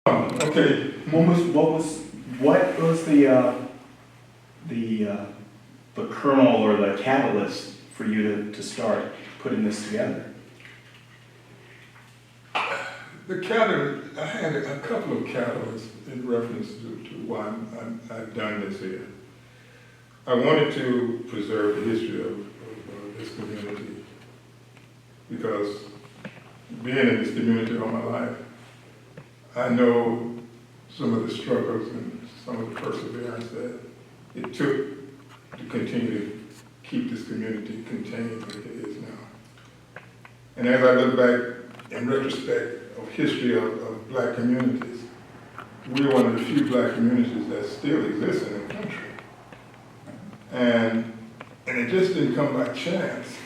Okay, what was the kernel or the catalyst for you to start putting this together? the catalyst, I had a couple of catalysts in reference to why I've done this here. I wanted to preserve the history of this community because being in this community all my life, I know some of the struggles and some of the perseverance that it took to continue to keep this community contained like it is now. And as I look back in retrospect of history of black communities, we're one of the few black communities that still exist in the country. And it just didn't come by chance.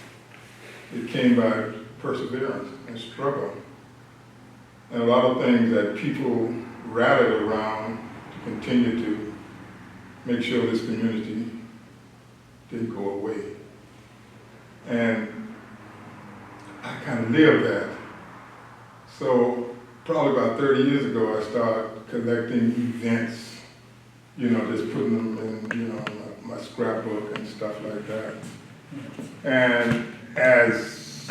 It came by perseverance and struggle. And a lot of things that people rallied around to continue to make sure this community didn't go away. And I kind of lived that. So probably about 30 years ago, I started collecting events, just putting them in, my scrapbook and stuff like that. And as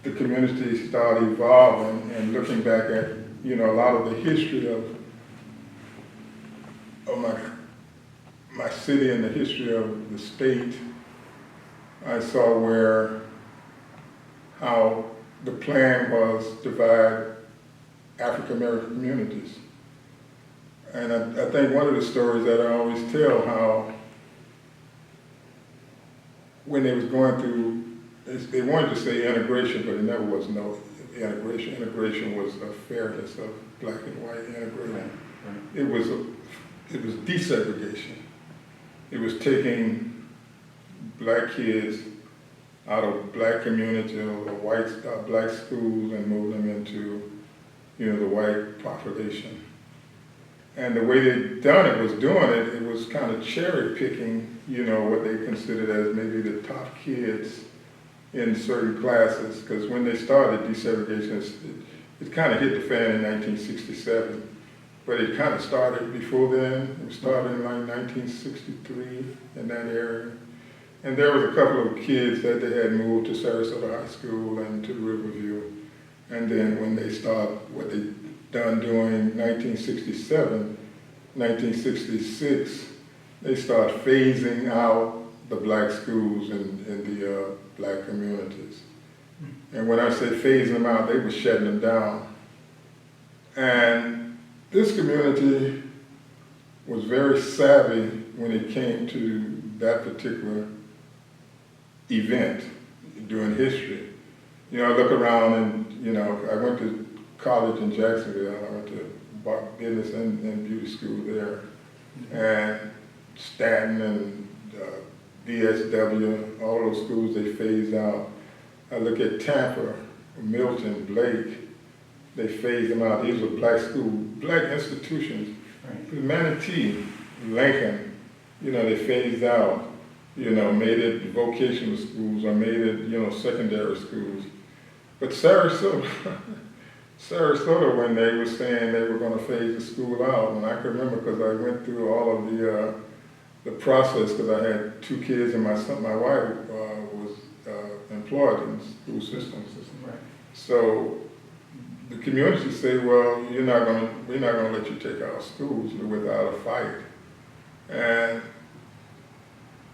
the community started evolving and looking back at, a lot of the history of my city and the history of the state, I saw how the plan was to divide African American communities. And I think one of the stories that I always tell, how when they was going through, they wanted to say integration, but it never was no integration. Integration was a fairness of black and white integrating. Right. It was desegregation. It was taking black kids out of black community or black schools and moving them into, the white population. And the way they done it was it was kind of cherry picking, what they considered as maybe the top kids in certain classes. Because when they started desegregation, it kind of hit the fan in 1967. But it kind of started before then. It started in like 1963 in that area. And there was a couple of kids that they had moved to Sarasota High School and to Riverview. And then when they started what they done during 1967, 1966, they start phasing out the black schools in the black communities. And when I say phasing them out, they were shutting them down. And this community was very savvy when it came to that particular event during history. I look around and, I went to college in Jacksonville. I went to business and beauty school there. And Stanton and VSW, all those schools they phased out. I look at Tampa, Milton, Blake, they phased them out. These were black schools, black institutions. Right. Manatee, Lincoln, they phased out, made it vocational schools or made it, secondary schools. But Sarasota, when they were saying they were going to phase the school out, and I can remember because I went through all of the process because I had two kids and my wife was employed in the school system. Right. So the community say, well, we're not going to let you take our schools without a fight. And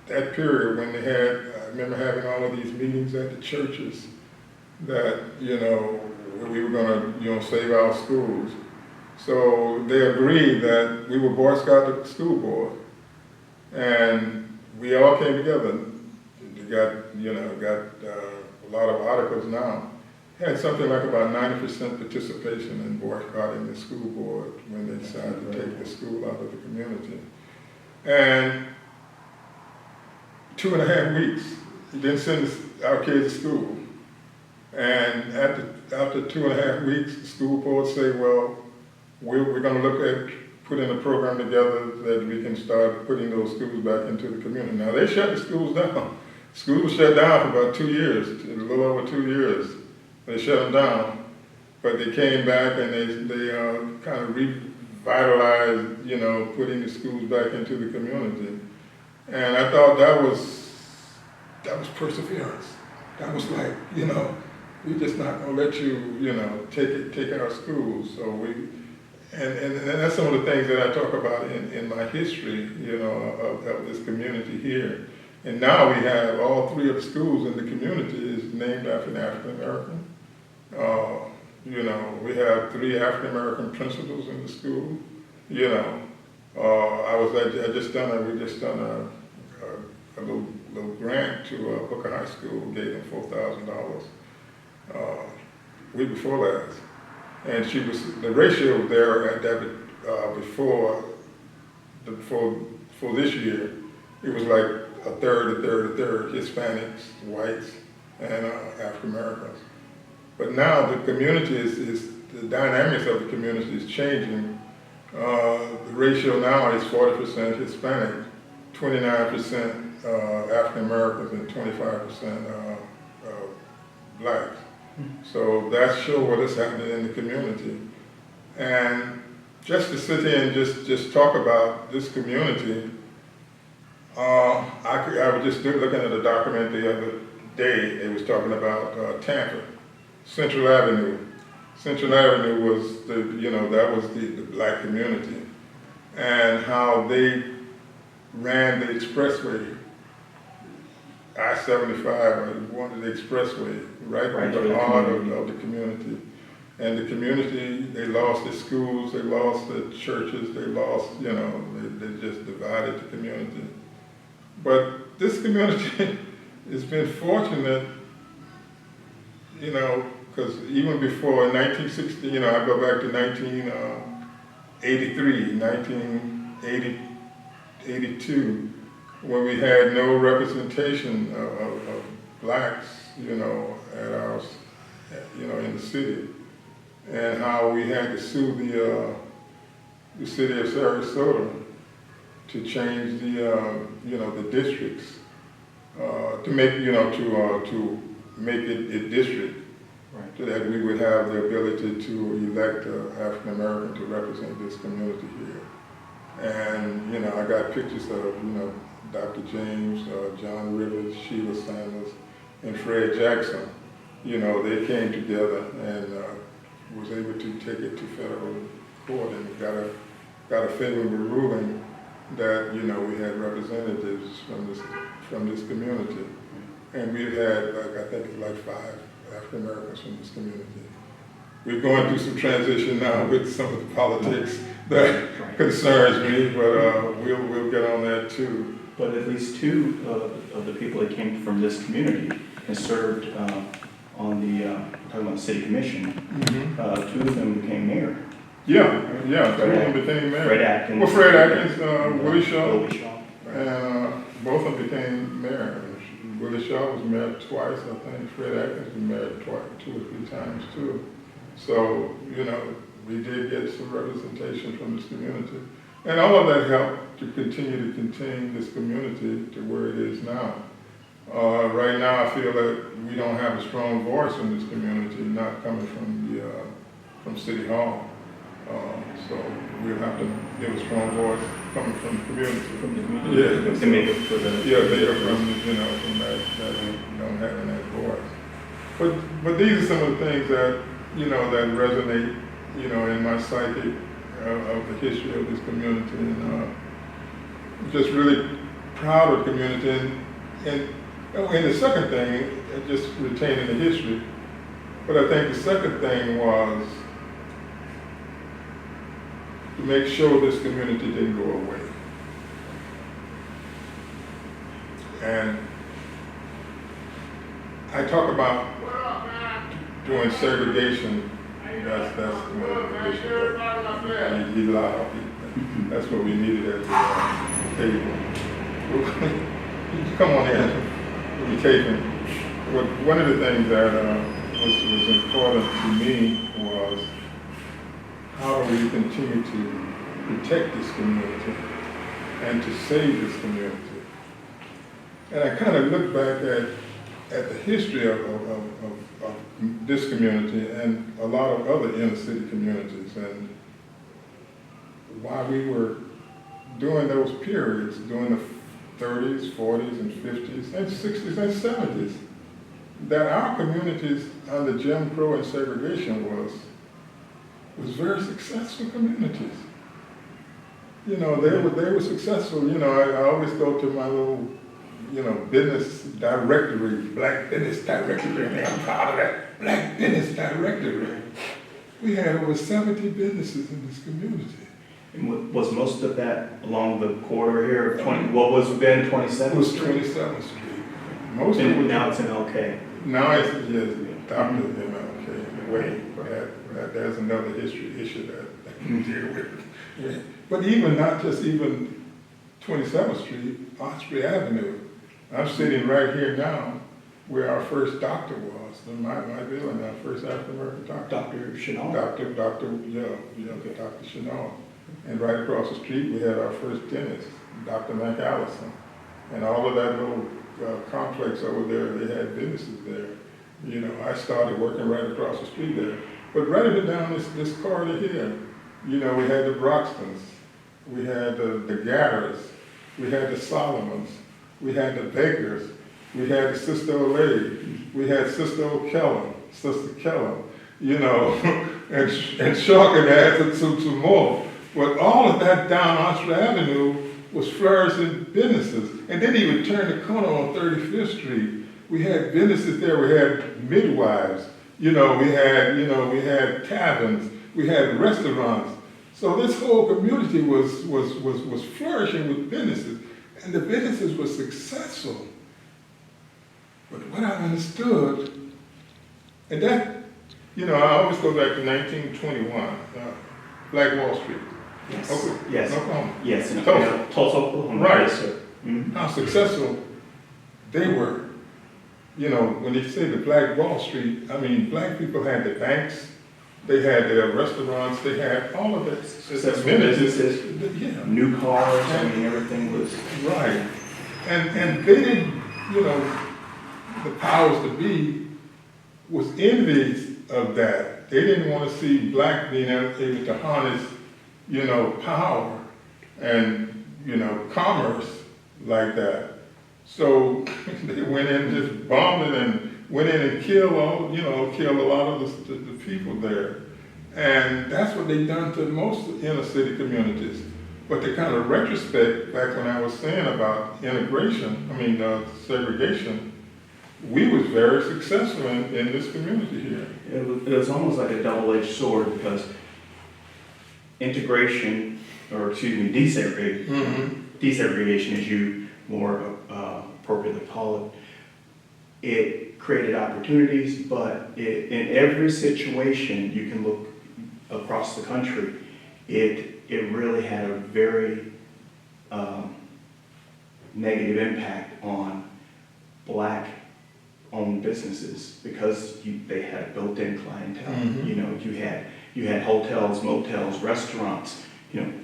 that period when I remember having all of these meetings at the churches that, we were going to, save our schools. So they agreed that we were Boy Scout the school board. And we all came together. We got a lot of articles now. Had something like about 90% participation in Boy Scouting the school board when they decided to take the school out of the community. And 2.5 weeks, we didn't send our kids to school. And after 2.5 weeks, the school board say, well, we're going to look at putting a program together that we can start putting those schools back into the community. Now, they shut the schools down. Schools shut down for about 2 years, a little over 2 years. They shut them down. but they came back and they kind of revitalized, putting the schools back into the community. And I thought that was perseverance. That was like, we're just not gonna let you, take our schools. So and that's some of the things that I talk about in my history, of this community here. And now we have all 3 of the schools in the community is named after an African American. We have 3 African American principals in the school. We just done a little grant to Booker High School, gave them $4,000 week before last. And the ratio there at that, before this year, it was like a third, Hispanics, whites, and African Americans. But now the community the dynamics of the community is changing. The ratio now is 40% Hispanic, 29% African Americans, and 25% blacks. So that shows what is happening in the community. And just to sit here and just talk about this community, I was just looking at a document the other day. It was talking about Tampa, Central Avenue. Central Avenue was that was the black community, and how they ran the expressway, I-75, wanted the expressway right through the heart of the community. And the community, they lost the schools, they lost the churches, they lost, they just divided the community. But this community has been fortunate, because even before in 1960, I go back to 1983, 1982, when we had no representation of blacks, at our, in the city, and how we had to sue the city of Sarasota to change the districts, to make, to make it a district, right, so that we would have the ability to elect African American to represent this community here. And, I got pictures of, Dr. James, John Rivers, Sheila Sanders, and Fred Jackson. They came together and was able to take it to federal court and got a favorable ruling that, we had representatives from this community. And we've had, I think it's like 5 African Americans from this community. We're going through some transition now with some of the politics that concerns me, but we'll get on that too. But at least 2 of the people that came from this community and served on the talking about the city commission. 2 of them became mayor. Yeah, 2 of them became mayor. Fred Atkins. Well, Fred Atkins, Willie Shaw. And both of them became mayor. Willie Shaw was married twice, I think. Fred Atkins was married 2 or 3 times too. So, we did get some representation from this community. And all of that helped to continue to contain this community to where it is now. Right now, I feel that we don't have a strong voice in this community, not coming from City Hall. So we'll have to give a strong voice coming from the community. From the community? Yeah. To make it for the... Yeah, they are from that don't have that voice. But these are some of the things that, that resonate, in my psyche of the history of this community. And just really proud of the community. And the second thing, just retaining the history, but I think the second thing was to make sure this community didn't go away. And I talk about doing segregation. That's the issue. He's loud. That's what we needed at the table. Come on in. We'll be taping. One of the things that was important to me was how do we continue to protect this community and to save this community. And I kind of look back at at the history of this community and a lot of other inner city communities, and why we were during those periods, during the 30s, 40s, and 50s, and 60s, and 70s, that our communities under Jim Crow and segregation was very successful communities. You know, they were successful. You know, I always go to my little, you know, business directory, Black Business Directory, and I'm proud of that, Black Business Directory. We had over 70 businesses in this community. And was most of that along the corridor here of 20, what was then 27th? It was 27th Street. Most of it was, now it's in LK. now it's, yes, Dr. MLK. Wait, there's another history issue that we deal with. Yeah. But even, not just even 27th Street, Osprey Avenue. I'm sitting right here now where our first doctor was, in my building, our first African-American doctor. Dr. Chanel? Dr. Chanel. And right across the street, we had our first dentist, Dr. McAllison. And all of that little complex over there, they had businesses there. You know, I started working right across the street there. But right down this corridor here, you know, we had the Broxtons, we had the Gatters, we had the Solomons, we had the Bakers, we had the Sister Olay, we had Sister O'Kellen, Sister Kellen, you know, and Shark and added some more. But all of that down Osprey Avenue was flourishing businesses. And then he would turn the corner on 35th Street. We had businesses there, we had midwives, we had taverns, we had restaurants. So this whole community was flourishing with businesses, and the businesses were successful. But what I understood, and that, I always go back to 1921, Black Wall Street. Yes. Okay. Yes. Oklahoma. Yes. In Tulsa. Tulsa, Oklahoma. Right. Yes, sir. Mm-hmm. How successful they were. When they say the Black Wall Street, I mean, black people had the banks, they had their restaurants, they had all of it. Successful businesses, yeah. New cars, I mean, everything was... Right. And they didn't, the powers to be was envious of that. They didn't want to see black being able to harness, power and, commerce like that. So they went in and just bombed it and went in and killed a lot of the people there. And that's what they done to most inner city communities. But the kind of retrospect, back when I was saying about segregation, we was very successful in this community here. It was almost like a double-edged sword because integration, or excuse me, desegregation, as you more appropriately call it, it created opportunities, but in every situation you can look across the country, it really had a very negative impact on black-owned businesses because they had a built-in clientele. Mm-hmm. You had hotels, motels, restaurants,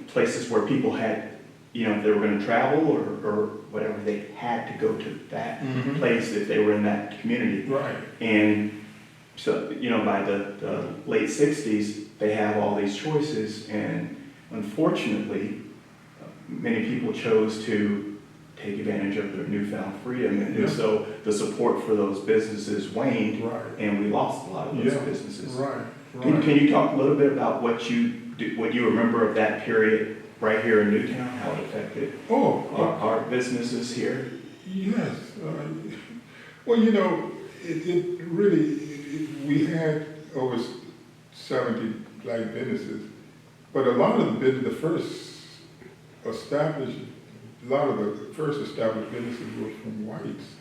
places where people had, if they were going to travel or whatever, they had to go to that mm-hmm. place if they were in that community. Right. And so, by the late 60s, they have all these choices, and unfortunately, many people chose to take advantage of their newfound freedom, and so the support for those businesses waned, right. And we lost a lot of those businesses. Right. Can you talk a little bit about what you remember of that period right here in Newtown, how it affected our businesses here? Yes. Well, it really, we had over 70 black businesses, but a lot of the first established businesses were from whites.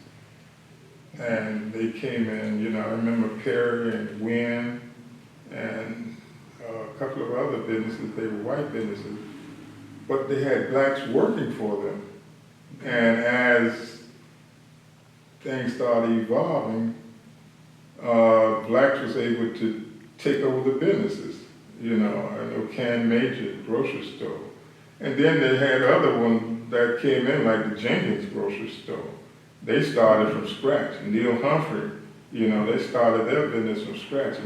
And they came in, I remember Perry and Wynn and a couple of other businesses, they were white businesses, but they had blacks working for them. And as things started evolving, blacks was able to take over the businesses. I know Can Major grocery store. And then they had other ones that came in, like the Jenkins grocery store. they started from scratch. Neil Humphrey, they started their business from scratch.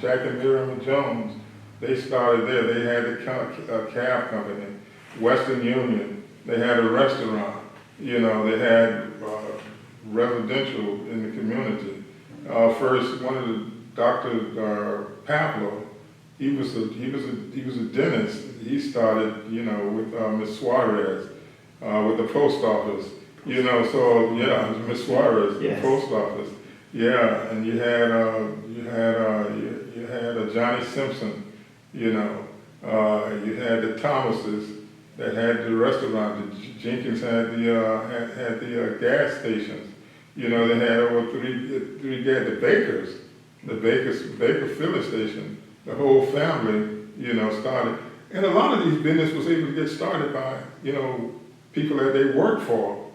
Jack and Miriam Jones, they started there. They had a cab company. Western Union, they had a restaurant. They had residential in the community. First, one of the Dr. Pablo, he was a dentist. He started, with Miss Suarez, with the post office. So yeah, Miss Suarez, yes. The post office. Yeah, and you had Johnny Simpson. You had the Thomases that had the restaurant. The Jenkins had the gas stations. They had over three gas. The Baker filling station. The whole family, started. And a lot of these business was able to get started by, people that they worked for.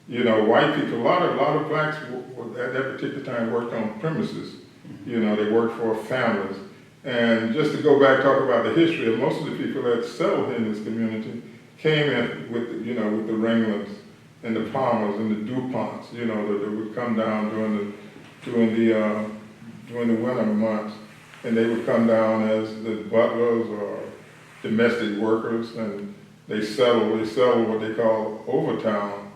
White people, a lot of blacks at that particular time worked on premises. They worked for families. And just to go back, talk about the history of most of the people that settled in this community came in with the Ringlands and the Palmers and the DuPonts, that would come down during the winter months. And they would come down as the butlers or domestic workers, and they settled what they call Overtown.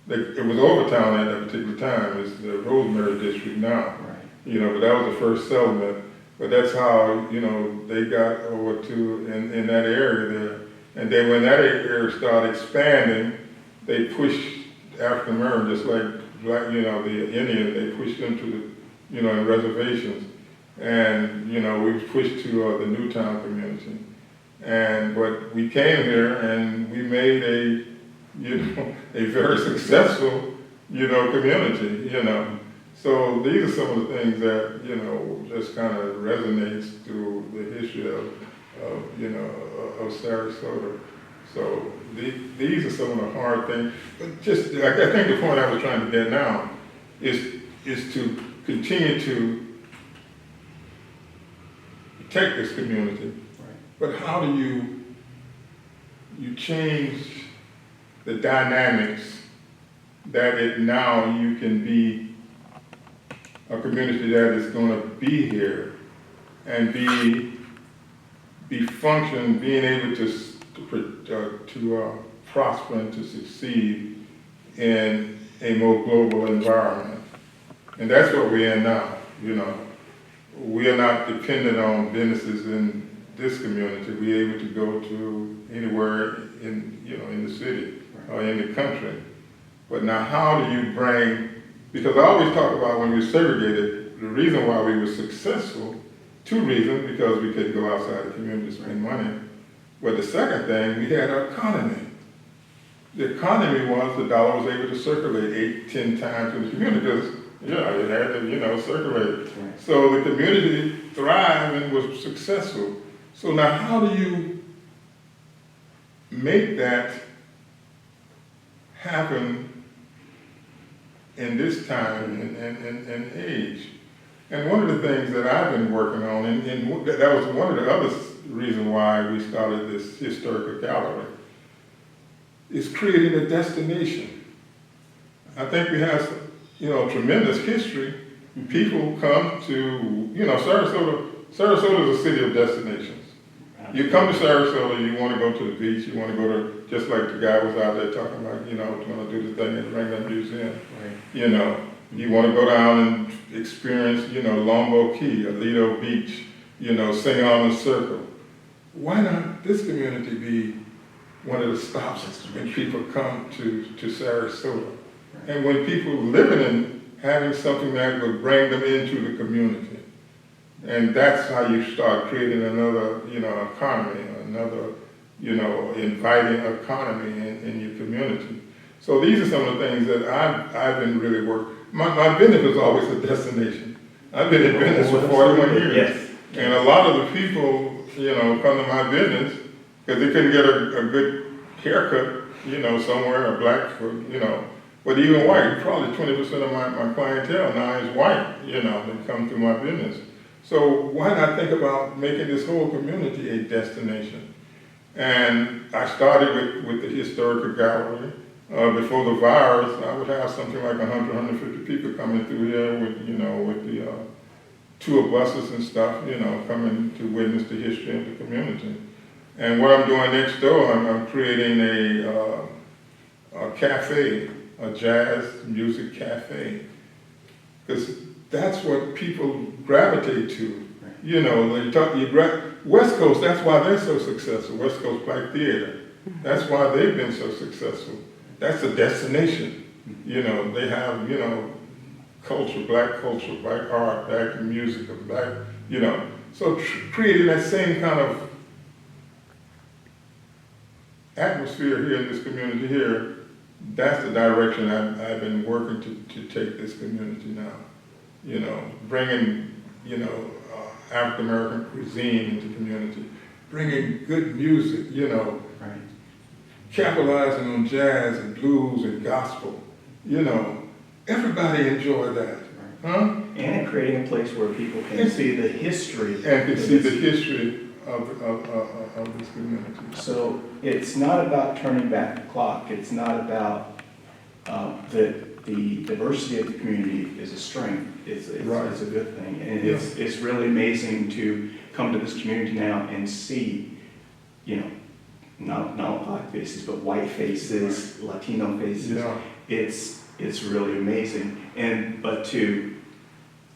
It was Overtown at that particular time. It's the Rosemary district now. Right. But that was the first settlement. But that's how, they got over to in that area there. And then when that area started expanding, they pushed African Americans, just like black, the Indians, they pushed them to the, in reservations. And, we pushed to the Newtown community. But we came here and we made a very successful, community, So these are some of the things that, just kind of resonates through the history of Sarasota. So these are some of the hard things. But I think the point I was trying to get now is to continue to protect this community. Right. But how do you change the dynamics that now you can be a community that is going to be here and be function, being able to prosper and to succeed in a more global environment. And that's what we're in now, We are not dependent on businesses in this community. We're able to go to anywhere in the city or in the country. But now how do you because I always talk about when we segregated, the reason why we were successful, two reasons, because we couldn't go outside the community to spend money. But the second thing, we had our economy. The economy was the dollar was able to circulate 8-10 times in the community because it had to, circulate. Right. So the community thrived and was successful. So now how do you make that happen in this time and age? And one of the things that I've been working on, and that was one of the other reasons why we started this historical gallery, is creating a destination. I think we have, tremendous history. People come to, Sarasota is a city of destinations. You come to Sarasota, you want to go to the beach, you want to go to, just like the guy was out there talking about, going to do the thing at the Ringland Museum. Right. You want to go down and experience, Lombo Key, Alito Beach, Sing on the Circle. Why not this community be one of the stops when people come to Sarasota? Right. And when people living in having something that would bring them into the community. And that's how you start creating another, economy, another, inviting economy in your community. So these are some of the things that I've been really working. My business was always a destination. I've been in business for 41 years. Yes. And a lot of the people, come to my business because they couldn't get a good haircut, somewhere, a black, but even white. Probably 20% of my clientele now is white, they come through my business. So why not think about making this whole community a destination? And I started with the historical gallery. before the virus, I would have something like 100, 150 people coming through here with, with the tour buses and stuff, coming to witness the history of the community. And what I'm doing next door, I'm creating a cafe, a jazz music cafe, because that's what people gravitate to. West Coast, that's why they're so successful, West Coast Black Theater. That's why they've been so successful. That's a destination. They have, culture, black art, black music, black, So creating that same kind of atmosphere here in this community here, that's the direction I've been working to take this community now. Bringing, African American cuisine into the community, bringing good music, Right. capitalizing on jazz and blues and gospel. Everybody enjoy that. Right. Huh? And creating a place where people can see the history. And can see the history of this community. So it's not about turning back the clock. It's not about the diversity of the community is a strength. It's a good thing. And it's really amazing to come to this community now and see, not black faces, but white faces, Latino faces. Yeah. It's really amazing. But to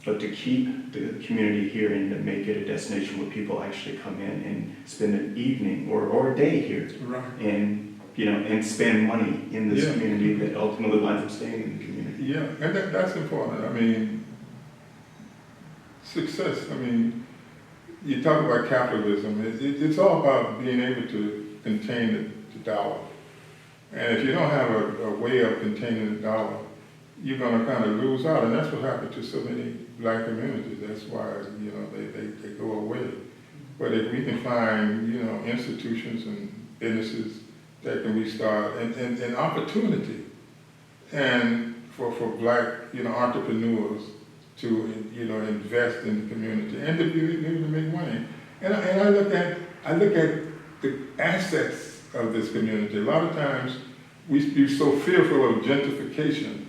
keep the community here and to make it a destination where people actually come in and spend an evening or a day here. Right. And spend money in this community that ultimately winds up staying in the community. Yeah, and that's important. I mean, success, you talk about capitalism, it's all about being able to contain the dollar. And if you don't have a way of containing the dollar, you're going to kind of lose out, and that's what happened to so many black communities. That's why, they go away. But if we can find, institutions and businesses that can restart, and opportunity, and for black, entrepreneurs to, invest in the community and to be able to make money. And I look at the assets of this community. A lot of times we're so fearful of gentrification.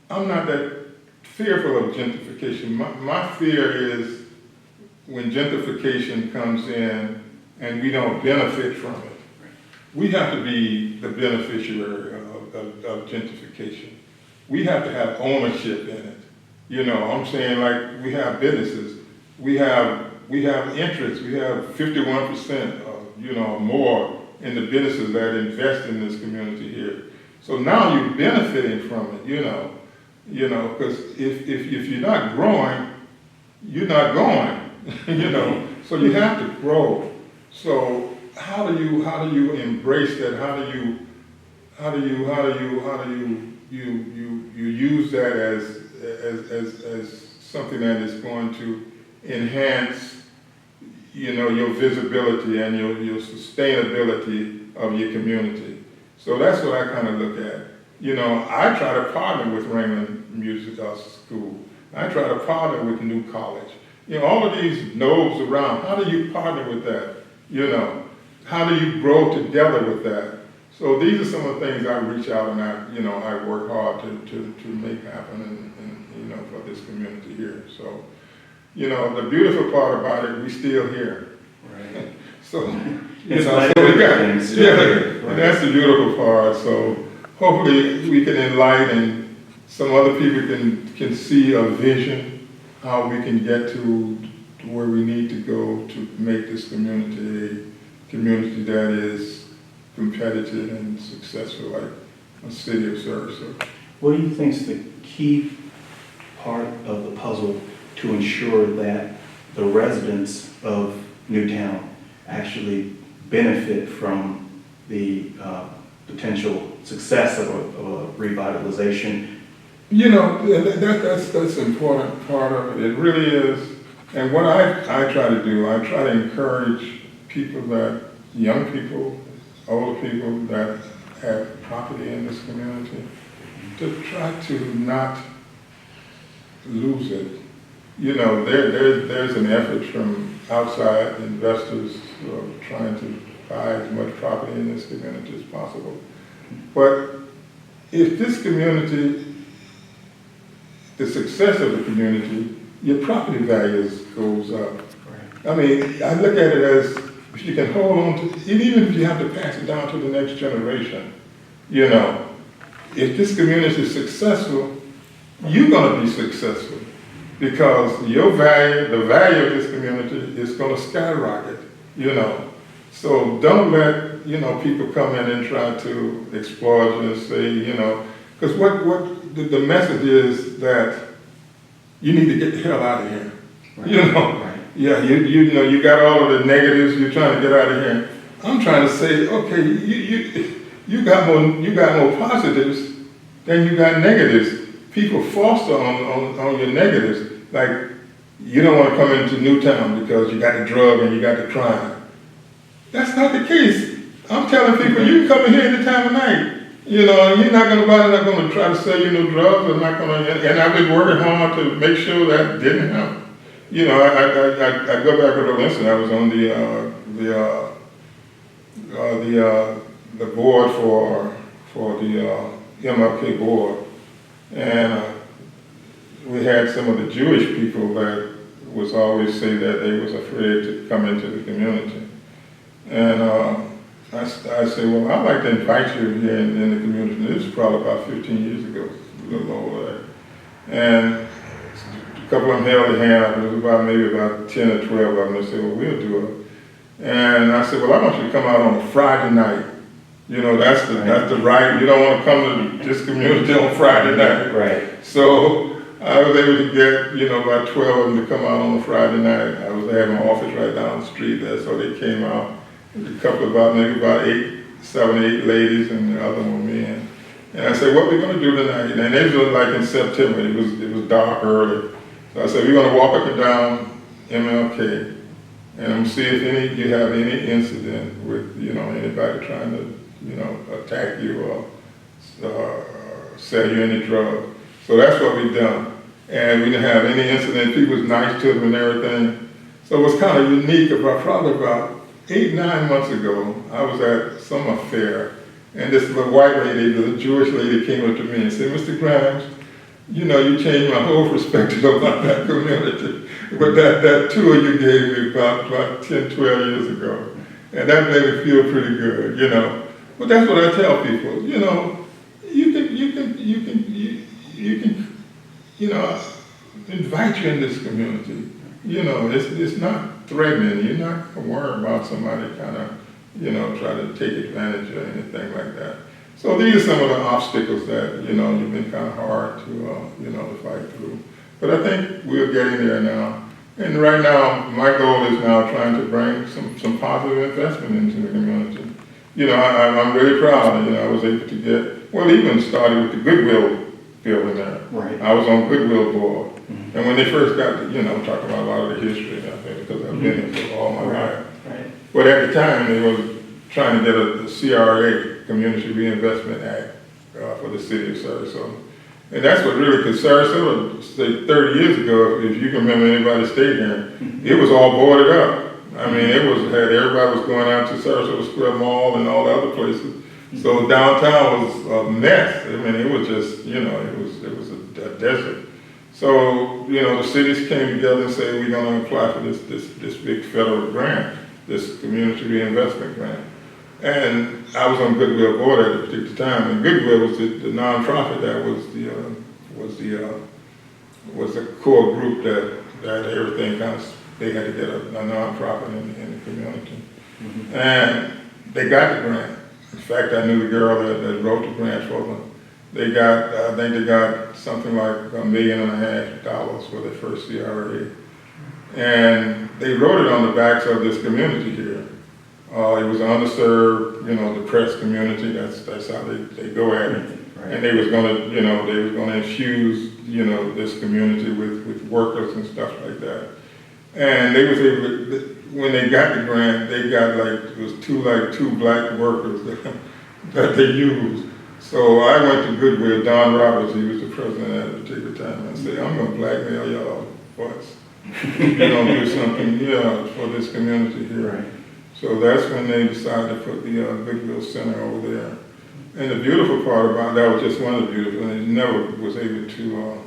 I'm not that fearful of gentrification. My fear is when gentrification comes in and we don't benefit from it. We have to be the beneficiary of gentrification. We have to have ownership in it. I'm saying, like, we have businesses, we have interests, we have 51% of, more in the businesses that invest in this community here. So now you're benefiting from it, because if you're not growing, you're not going, so you have to grow. So how do you embrace that? How do you use that as something that is going to enhance, your visibility and your sustainability of your community? So that's what I kind of look at. I try to partner with Ringling Music School. I try to partner with New College. All of these nodes around, how do you partner with that? How do you grow together with that? So these are some of the things I reach out and I work hard to make happen and for this community here. So, the beautiful part about it, we still here. Right. So, It's so we got, and that's the beautiful part. So hopefully we can enlighten some other people can see a vision, how we can get to where we need to go to make this community a community that is competitive and successful, like a city of Sarasota. What do you think is the key part of the puzzle to ensure that the residents of Newtown actually benefit from the potential success of a revitalization? That's an important part of it. It really is. And what I try to do, I try to encourage young people, older people that have property in this community, to try to not lose it. There's an effort from outside investors who are trying to buy as much property in this community as possible. But if this community, the success of the community, your property values goes up. Right. I mean, I look at it as if you can hold on to, even if you have to pass it down to the next generation, you know, if this community is successful, you're gonna be successful because your value, the value of this community is gonna skyrocket, you know. So don't let, you know, people come in and try to exploit you and say, you know, because what the message is that you need to get the hell out of here. Right. You know, right. Yeah, you know, you got all of the negatives, you're trying to get out of here. I'm trying to say, okay, you got more positives than you got negatives. People foster on your negatives. Like, you don't want to come into Newtown because you got the drug and you got the crime. That's not the case. I'm telling people, you can come in here any time of night. You know, you're not going to try to sell you no drugs. I'm not going to, and I've been working hard to make sure that didn't happen. You know, I go back to the incident. I was on the board for the MLK board, and we had some of the Jewish people that was always say that they was afraid to come into the community. And I said, well, I'd like to invite you here in the community. This was probably about 15 years ago, a little over that. And a couple of them held their hand up. It was maybe about 10 or 12 of them. They said, well, we'll do it. And I said, well, I want you to come out on a Friday night. You know, that's the right. You don't want to come to this community on Friday night. Right. So I was able to get, you know, about 12 of them to come out on a Friday night. I was having an office right down the street there, so they came out. A couple maybe about 7 or 8 ladies, and the other one men. And I said, what are we going to do tonight? And it was like in September. It was dark early. So I said, we're going to walk up and down MLK, and see if you have any incident with, you know, anybody trying to, you know, attack you or sell you any drugs. So that's what we done. And we didn't have any incident. People was nice to them and everything. So it was kind of unique. Probably about 8, 9 months ago, I was at some affair, and this little white lady, the Jewish lady, came up to me and said, Mr. Grimes, you know, you changed my whole perspective about that community. But that tour you gave me about 10, 12 years ago, and that made me feel pretty good, you know. But that's what I tell people, you know, you can, you know, invite you in this community. You know, it's not threatening. You're not going to worry about somebody kind of, you know, try to take advantage or anything like that. So these are some of the obstacles that, you know, you've been kind of hard to, you know, to fight through. But I think we're getting there now. And right now, my goal is now trying to bring some positive investment into the community. You know, I'm really proud. You know, I was able to get, well, even started with the Goodwill building there. Right. I was on Goodwill board. Mm-hmm. And when they first got to, you know, talk about a lot of the history, I think, because I've been here for all my life. Right. But at the time, they was trying to get the CRA, Community Reinvestment Act, for the city of Sarasota. And that's what really, because Sarasota, say 30 years ago, if you can remember anybody stayed here, it was all boarded up. I mean, everybody was going out to Sarasota Square Mall and all the other places. So downtown was a mess. I mean, it was just, you know, it was a desert. So, you know, the cities came together and said, we're going to apply for this big federal grant, this community reinvestment grant. And I was on Goodwill board at the particular time, and Goodwill was the nonprofit that was the core group that everything kind of, they had to get a nonprofit in the community. Mm-hmm. And they got the grant. In fact, I knew the girl that wrote the grant for them. I think they got something like $1.5 million for their first CRA. And they wrote it on the backs of this community here. It was an underserved, you know, depressed community. That's how they go at it. Right. And they was gonna, you know, infuse, you know, this community with workers and stuff like that. And they was able to, when they got the grant, they got it was two black workers that they used. So I went to Goodwill, Don Roberts, he was the president at a particular time, and I said, I'm gonna blackmail y'all for us. You know, do something, yeah, for this community here. Right. So that's when they decided to put the Goodwill Center over there. And the beautiful part about that was just one of the beautiful, and he never was able to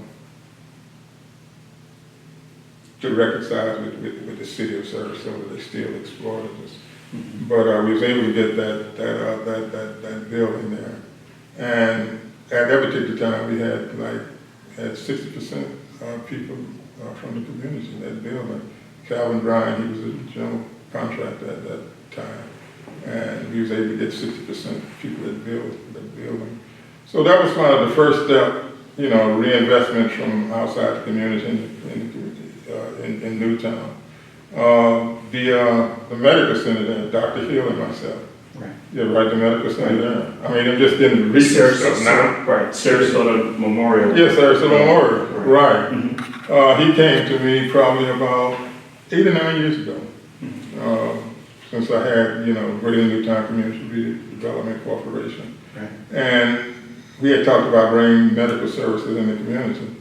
reconcile with the city of Sarasota. They still exploited us. But we was able to get that building there. And at that particular time, we had 60% people from the community in that building. Calvin Bryan, he was a general contractor at that time. And we was able to get 60% of people that built that building. So that was kind of the first step, you know, reinvestment from outside the community in Newtown. The medical center there, Dr. Hill and myself. Right. Yeah, right, the medical center there. I mean, I'm just in the research stuff now. Right, Sarasota Memorial. Yes, Sarasota Memorial, right. Mm-hmm. He came to me probably about 8 or 9 years ago. Since I had, you know, Greater Newtown Community Development Corporation. Right. And we had talked about bringing medical services in the community.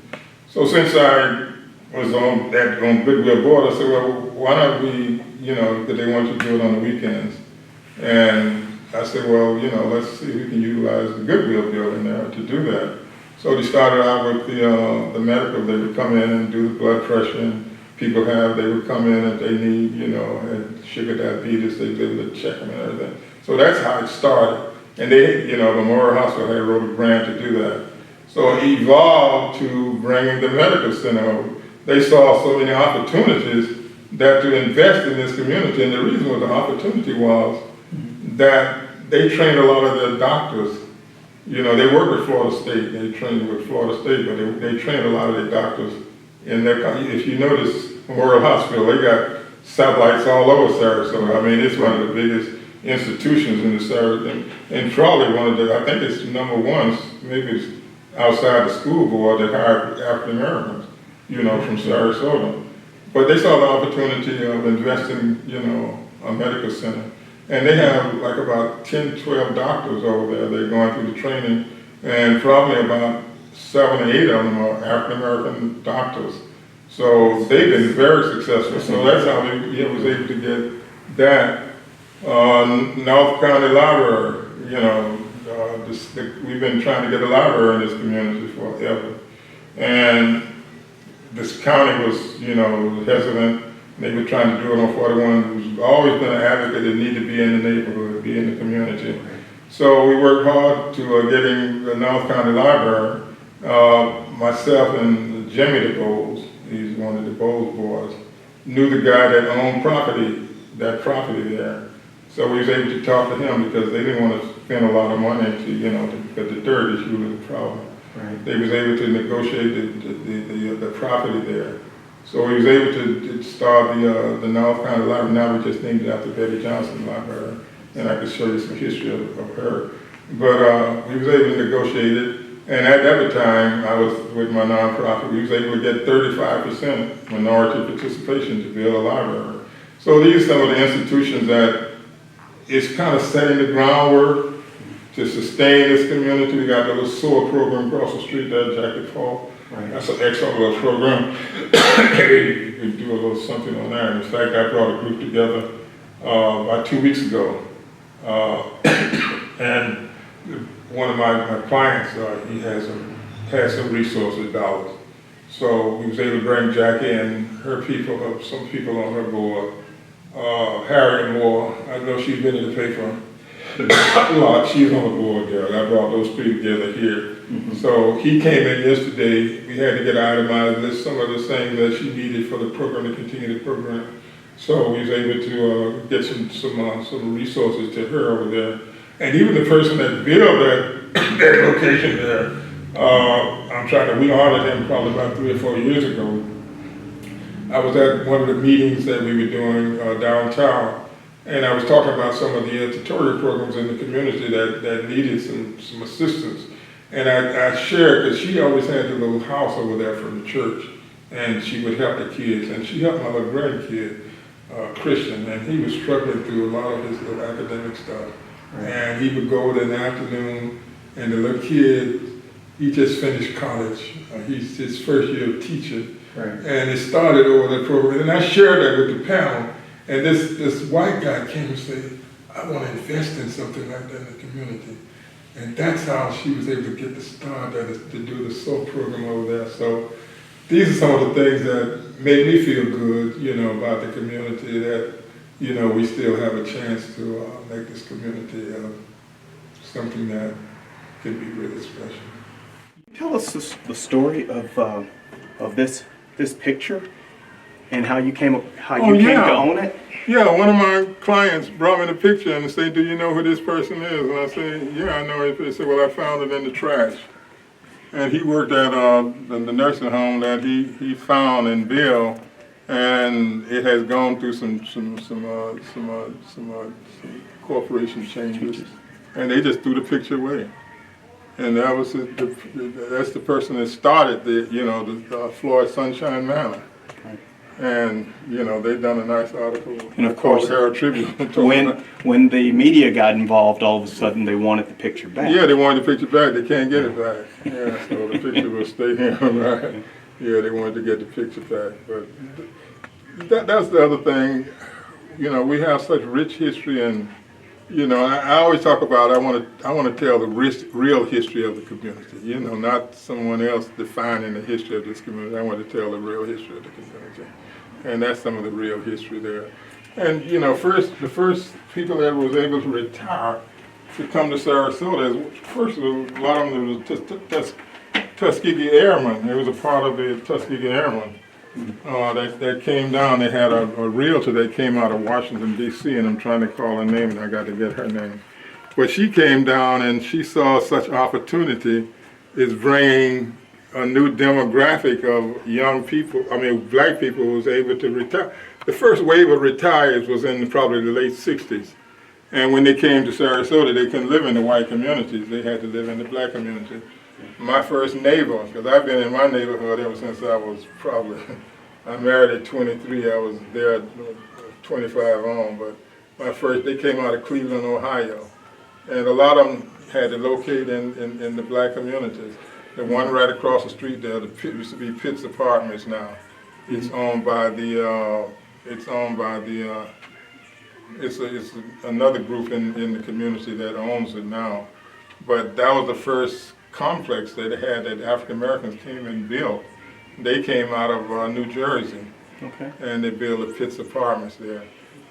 So since I was on Goodwill board, I said, well, why not we, you know, because they want you to do it on the weekends. And I said, well, you know, let's see if we can utilize the Goodwill building there to do that. So they started out with the medical. They would come in and do the blood pressure. And people they would come in if they need, you know, had sugar diabetes, they were able to check them and everything. So that's how it started. And they, you know, Memorial Hospital had wrote a grant to do that. So it evolved to bringing the medical center over. They saw so many opportunities that to invest in this community. And the reason was the opportunity was that they trained a lot of their doctors. You know, they worked with Florida State. They trained with Florida State, but they trained a lot of their doctors in their, if you notice, Memorial Hospital, they got satellites all over Sarasota. I mean, it's one of the biggest institutions in the Sarasota, and probably one of the, I think it's number one, maybe it's outside the school board that hired African Americans, you know, from Sarasota. But they saw the opportunity of investing, you know, a medical center. And they have like about 10, 12 doctors over there. They're going through the training, and probably about 7 or 8 of them are African American doctors. So they've been very successful. So that's how he was able to get that. North County Library, you know, we've been trying to get a library in this community forever. And this county was, you know, hesitant. They were trying to do it on 41. Who's always been an advocate that need to be in the neighborhood, be in the community. So we worked hard to getting the North County Library. Myself and Jimmy DeBose, he's one of the Bowles boys, knew the guy that owned that property there. So we was able to talk to him because they didn't want to spend a lot of money to, you know, because the dirt is really the problem. Right. They was able to negotiate the property there. So we was able to start the North County Library. Now we just named it after Betty Johnson Library, and I could show you some history of her. But we was able to negotiate it. And at that time, I was with my nonprofit, we was able to get 35% minority participation to build a library. So these are some of the institutions that is kind of setting the groundwork to sustain this community. We got the little SOAR program across the street there, Jackie Falk. Right. That's an excellent little program. You can do a little something on that. In fact, I brought a group together about 2 weeks ago. And one of my clients, he has some resources, dollars. So we was able to bring Jackie and her people, some people on her board. Harriet Moore, I know she's been in the paper a lot. She's on the board there. I brought those three together here. Mm-hmm. So he came in yesterday. We had to get an itemized list, some of the things that she needed for the program to continue the program. So we was able to get some resources to her over there. And even the person that built that location there, we honored him probably about 3 or 4 years ago. I was at one of the meetings that we were doing downtown, and I was talking about some of the tutorial programs in the community that needed some assistance. And I shared, because she always had the little house over there from the church, and she would help the kids, and she helped my little grandkid, Christian, and he was struggling through a lot of his little academic stuff. Right. And he would go in the afternoon, and the little kid, he just finished college. He's his first year of teaching. Right. And it started over that program. And I shared that with the panel, and this white guy came and said, I want to invest in something like that in the community. And that's how she was able to get the start to do the soap program over there. So these are some of the things that made me feel good, you know, about the community, that, you know, we still have a chance to make this community something that can be really special. Tell us the story of this picture and how you came to own it. Yeah, one of my clients brought me the picture and said, "Do you know who this person is?" And I said, "Yeah, I know it." He said, "Well, I found it in the trash." And he worked at the nursing home that he found and built, and it has gone through some corporation changes, and they just threw the picture away. And that was that's the person that started the Florida Sunshine Manor. Right. And you know, they've done a nice article. And of course, Herald Tribune. when the media got involved, all of a sudden they wanted the picture back. Yeah, they wanted the picture back. They can't get it back. Yeah, so the picture will stay here, right? Yeah, they wanted to get the picture back, but that's the other thing. You know, we have such rich history, and you know, I always talk about I want to tell the real history of the community. You know, not someone else defining the history of this community. I want to tell the real history of the community, and that's some of the real history there. And you know, the first people that was able to retire to come to Sarasota, first of all, a lot of them was Tuskegee Airmen. It was a part of the Tuskegee Airmen that came down. They had a realtor that came out of Washington, D.C., and I'm trying to call her name, and I got to get her name. But she came down and she saw such opportunity is bringing a new demographic of young people, black people who was able to retire. The first wave of retirees was in probably the late 60s. And when they came to Sarasota, they couldn't live in the white communities. They had to live in the black community. My first neighbor, because I've been in my neighborhood ever since I was I married at 23, I was there at 25 on, but they came out of Cleveland, Ohio. And a lot of them had to locate in the black communities. The one right across the street there, used to be Pitt's Apartments now. It's owned by it's another group in the community that owns it now. But that was the first complex that they had that African Americans came and built. They came out of New Jersey, okay, and they built the Pitt's Apartments there.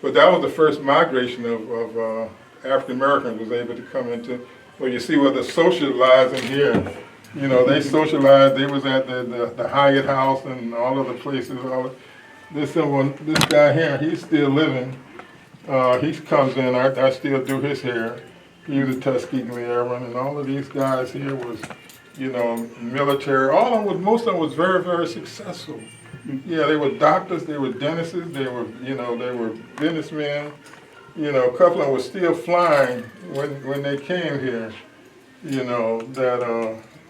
But that was the first migration of African Americans was able to come into. Well, you see where the socializing here. You know, they socialized. They was at the Hyatt House and all of the places. This guy here, he's still living. He comes in. I still do his hair. He was a Tuskegee Airman, and all of these guys here was, you know, military. Most of them was very, very successful. Yeah, they were doctors, they were dentists, they were businessmen. You know, a couple of them were still flying when they came here. You know, that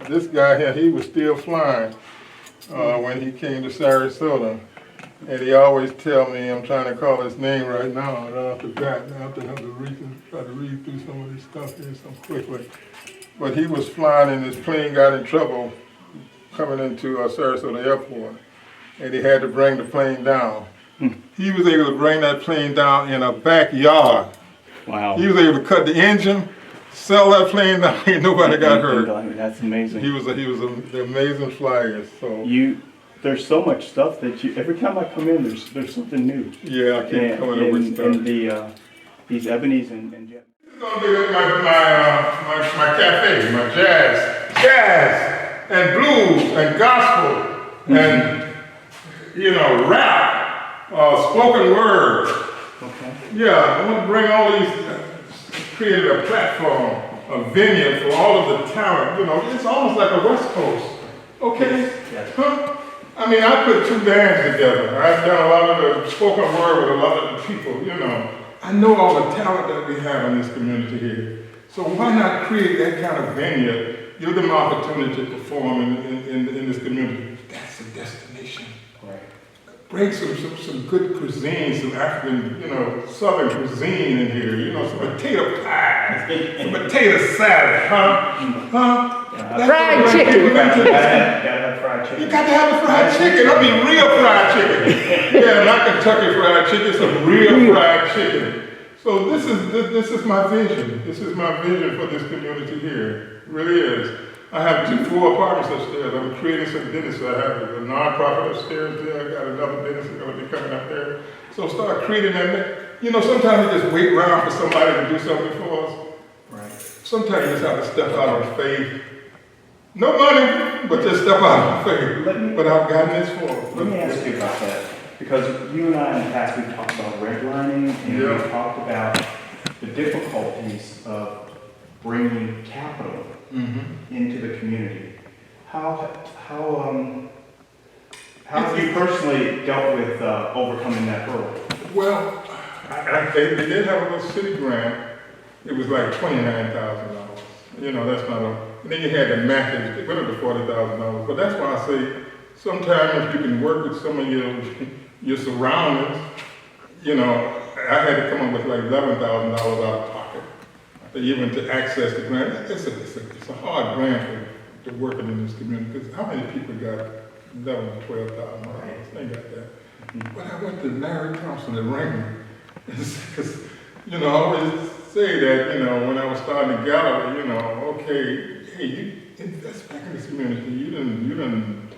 this guy here, he was still flying when he came to Sarasota. And he always tell me, I'm trying to call his name right now, right off the bat. I have to try to read through some of this stuff here so quickly. But he was flying and his plane got in trouble coming into Sarasota Airport. And he had to bring the plane down. He was able to bring that plane down in a backyard. Wow. He was able to cut the engine, sell that plane down, and nobody got hurt. That's amazing. He was an amazing flyer. So there's so much stuff that every time I come in, there's something new. Yeah, I keep coming up with stuff. And these ebonies and Jet. This is gonna be my cafe, my jazz and blues and gospel and rap, spoken word. Okay. Yeah, I want to bring all these, created a platform, a venue for all of the talent. You know, it's almost like a West Coast. Okay? Yes. Huh? I mean, I put two bands together. I've done a lot of the spoken word with a lot of the people, you know. I know all the talent that we have in this community here. So why not create that kind of venue, give them opportunity to perform in this community? That's the destination. Right. Bring some good cuisine, some African, Southern cuisine in here, some potato pie, some potato salad, huh? Fried chicken. You got to have the fried chicken. I mean, real fried chicken. Yeah, not Kentucky fried chicken, some real fried chicken. So this is my vision. This is my vision for this community here. It really is. I have 2 full apartments upstairs. I'm creating some business. I have a nonprofit upstairs there. I got another business that's going to be coming up there. So start creating that. You know, sometimes we just wait around for somebody to do something for us. Right. Sometimes you just have to step out on faith. No money, but just step out on faith. But I've gotten this for. Let me ask you about that. Because you and I in the past, we've talked about redlining, and we've talked about the difficulties of bringing capital into the community. How have you personally dealt with overcoming that hurdle? Well, they did have a little city grant. It was like $29,000. You know, that's not a. And then you had the match. It went up to $40,000. But that's why I say sometimes if you can work with some of your surroundings, you know, I had to come up with like $11,000 out of pocket even to access the grant. It's a hard grant for working in this community because how many people got $11,000 to $12,000? They got that. But I went to Larry Thompson and Raymond because, you know, I always say that, you know, when I was starting the gallery, you know, okay, hey, you invest back in this community. You didn't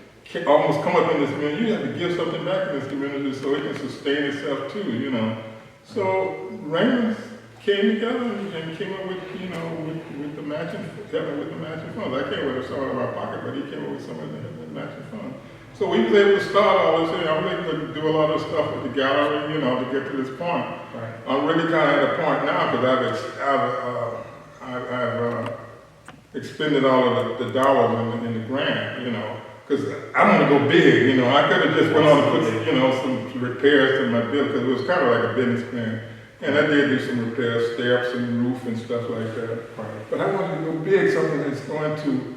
almost come up in this community. You have to give something back in this community so it can sustain itself too, you know. So Raymond came together and came up with, you know, with the matching, helping with the matching funds. I came with some out of my pocket, but he came up with some of the matching funds. So we was able to start all this, you know, I was able to do a lot of stuff with the gallery, you know, to get to this point. Right. I'm really kind of at a point now because I've expended all of the dollars in the grant, you know, because I want to go big, you know. I could have just went on and put, you know, some repairs to my building because it was kind of like a business plan. And I did do some repairs, steps and roof and stuff like that. Right. But I wanted to go big, something that's going to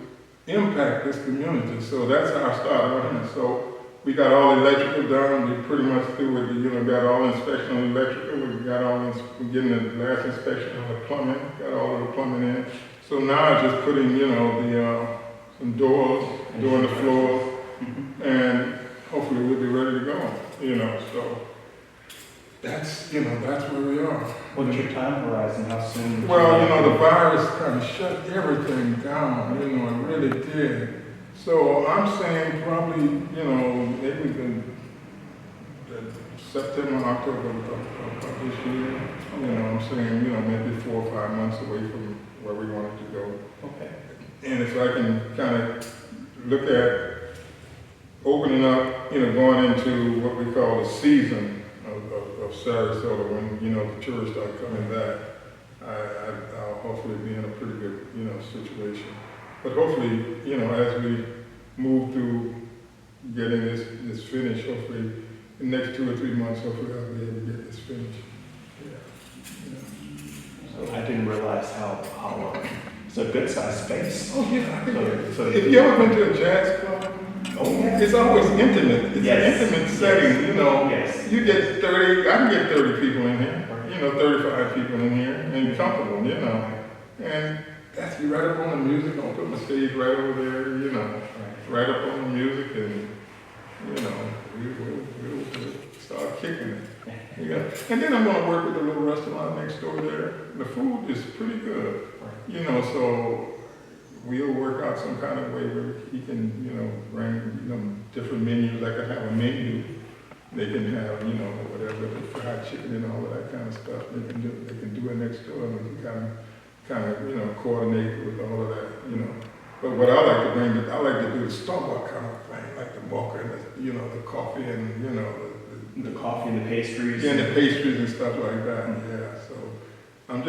impact this community. So that's how I started. So we got all the electrical done. We pretty much through with, you know, got all the inspection on the electrical. We got all we're getting the last inspection on the plumbing. Got all of the plumbing in. So now I'm just putting, you know, some doors, doing the floors, and hopefully we'll be ready to go. You know, so that's, you know, that's where we are. What's your time horizon? How soon? Well, you know, the virus kind of shut everything down, you know, it really did. So I'm saying probably, you know, maybe September, October of this year. You know, I'm saying, you know, maybe 4 or 5 months away from where we wanted to go. Okay. And if I can kind of look at opening up, you know, going into what we call the season of Sarasota, when, you know, the tourists start coming back, I'll hopefully be in a pretty good, you know, situation. But hopefully, you know, as we move through getting this finished, hopefully in the next 2 or 3 months, hopefully I'll be able to get this finished. Yeah. So I didn't realize how it's a good sized space. Oh yeah. So if you ever been to a jazz club, it's always intimate. It's an intimate setting, you know. Yes. You get 30, I can get 30 people in here, you know, 35 people in here, and comfortable, you know. And that's right up on the music. I'll put my stage right over there, you know, right up on the music, and, you know, we'll start kicking it. Yeah. And then I'm going to work with a little restaurant next door there. The food is pretty good, you know, so we'll work out some kind of way where he can, you know, bring, you know, different menus. I can have a menu. They can have, you know, whatever, the fried chicken and all of that kind of stuff. They can do it next door, and we can kind of, you know, coordinate with all of that, you know. But what I like to bring, I like to do the Starbucks kind of thing, like the mocha and the, you know, the coffee and, you know, the coffee and the pastries. Yeah, and the pastries and stuff like that. Yeah, so I'm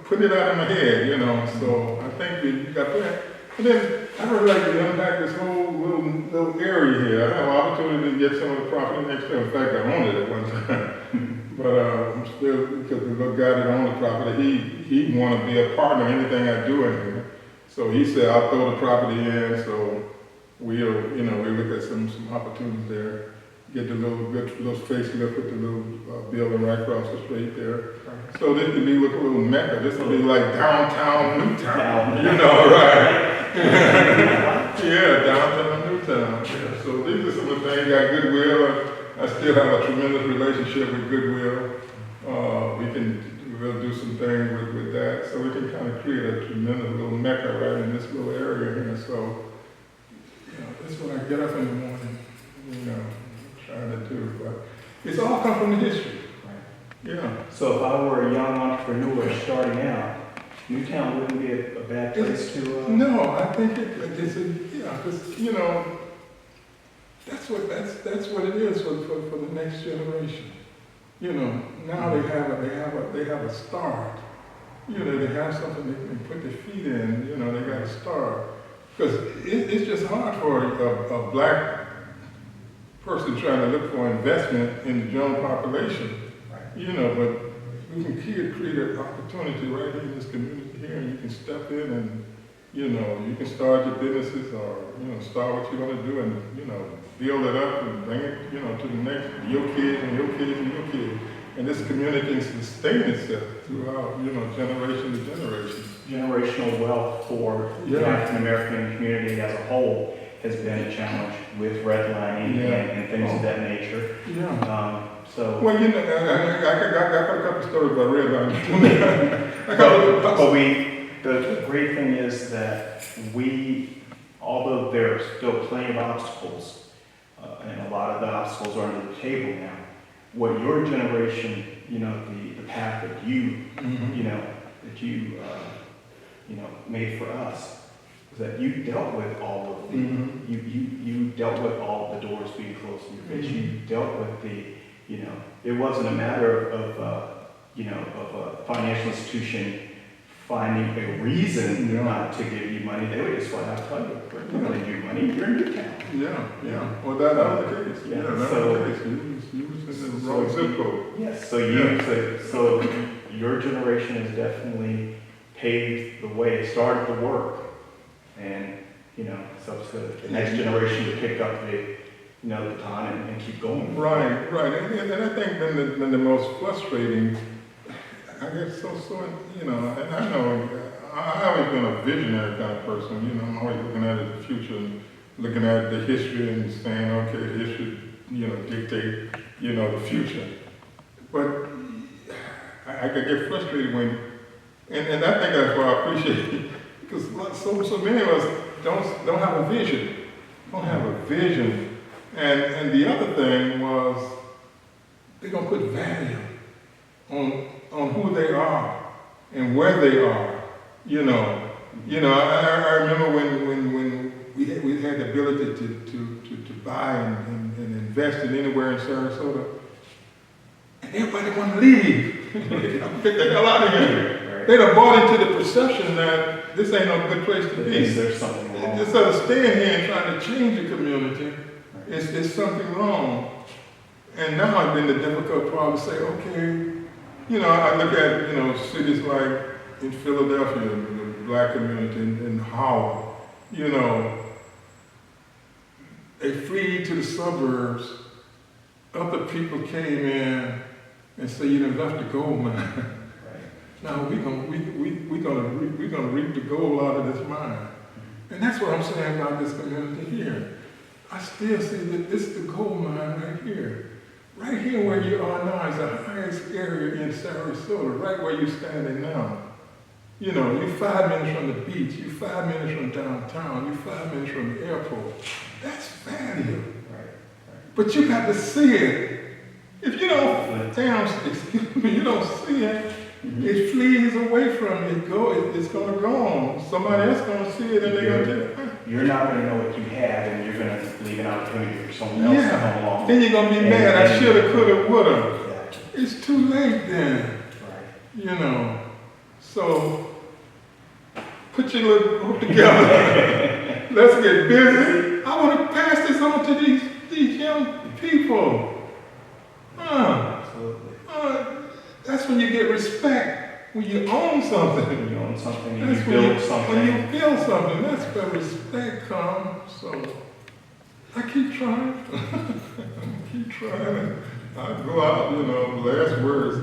putting it out in my head, you know. So I think we got that. And then I would like to unpack this whole little area here. I have an opportunity to get some of the property next door. In fact, I owned it at one time. But I'm still, because the little guy that owned the property, he want to be a partner in anything I do in here. So he said, I'll throw the property in. So we'll look at some opportunities there. Get the little facelift with the little building right across the street there. So this could be like a little mecca. This will be like downtown Newtown. You know, right? Yeah, downtown Newtown. Yeah. So these are some of the things. Got Goodwill. I still have a tremendous relationship with Goodwill. We we'll do some things with that, so we can kind of create a tremendous little mecca right in this little area here. So, you know, that's when I get up in the morning, you know, trying to do. But it's all come from the history. Right. Yeah. So if I were a young entrepreneur starting out, Newtown wouldn't be a bad place to. No, I think it's because you know, that's what it is for the next generation. You know, now they have a start. You know, they have something they can put their feet in. You know, they got a start. Because it's just hard for a black person trying to look for investment in the general population. Right. You know, but we can create an opportunity right here in this community here, and you can step in and, you know, you can start your businesses or, you know, start what you're going to do and, you know, build it up and bring it, you know, to the next, your kids and your kids and your kids. And this community can sustain itself throughout, you know, generation to generation. Generational wealth for the African American community as a whole has been a challenge with redlining and things of that nature. Yeah. So. Well, you know, I got a couple of stories about redlining. But the great thing is that although there are still plenty of obstacles, and a lot of the obstacles are under the table now, what your generation, you know, the path that you, you know, made for us, is that you dealt with all of the, you dealt with all of the doors being closed in your face. You dealt with the, you know, it wasn't a matter of a financial institution finding a reason not to give you money. They would just flat out tell you, we're not going to give you money, you're in Newtown. Yeah. Well, that was the case. Yeah, that was the case. You was in the wrong zip code. Yes, so your generation has definitely paved the way, started the work, and, you know, it's up to the next generation to pick up the baton and keep going. Right. And I think been the most frustrating, I guess, you know, and I know, I've always been a visionary kind of person, you know, I'm always looking at the future and looking at the history and saying, okay, the history, you know, dictate, you know, the future. But I could get frustrated when, and I think that's why I appreciate it, because so many of us don't have a vision, And the other thing was, they're going to put value on who they are and where they are, you know. I remember when we had the ability to buy and invest in anywhere in Sarasota, and everybody wanted to leave. Get the hell out of here. Right. They'd have bought into the perception that this ain't no good place to be. There's something wrong. Instead of staying here and trying to change the community, it's something wrong. And now I've been the difficult part to say, okay, you know, I look at, you know, cities like in Philadelphia, the black community in Howard, you know, they flee to the suburbs. Other people came in and said, you done left the gold mine. Right. Now we're gonna reap the gold out of this mine. And that's what I'm saying about this community here. I still see that this is the gold mine right here. Right here where you are now is the highest area in Sarasota, right where you're standing now. You know, you're 5 minutes from the beach, you're 5 minutes from downtown, you're 5 minutes from the airport. That's value. Right. But you got to see it. If you don't, you don't see it, it flees away from you. It's going to go on. Somebody else going to see it and they're going to take it. You're not going to know what you have, and you're going to leave an opportunity for someone else to come along. Then you're going to be mad. I shoulda, coulda, woulda. Exactly. It's too late then. Right. You know. So put your little group together. Let's get busy. I want to pass this on to these young people. Absolutely. That's when you get respect. When you own something. When you own something and you build something. When you build something, that's where respect comes. So I keep trying. I go out, you know, last words,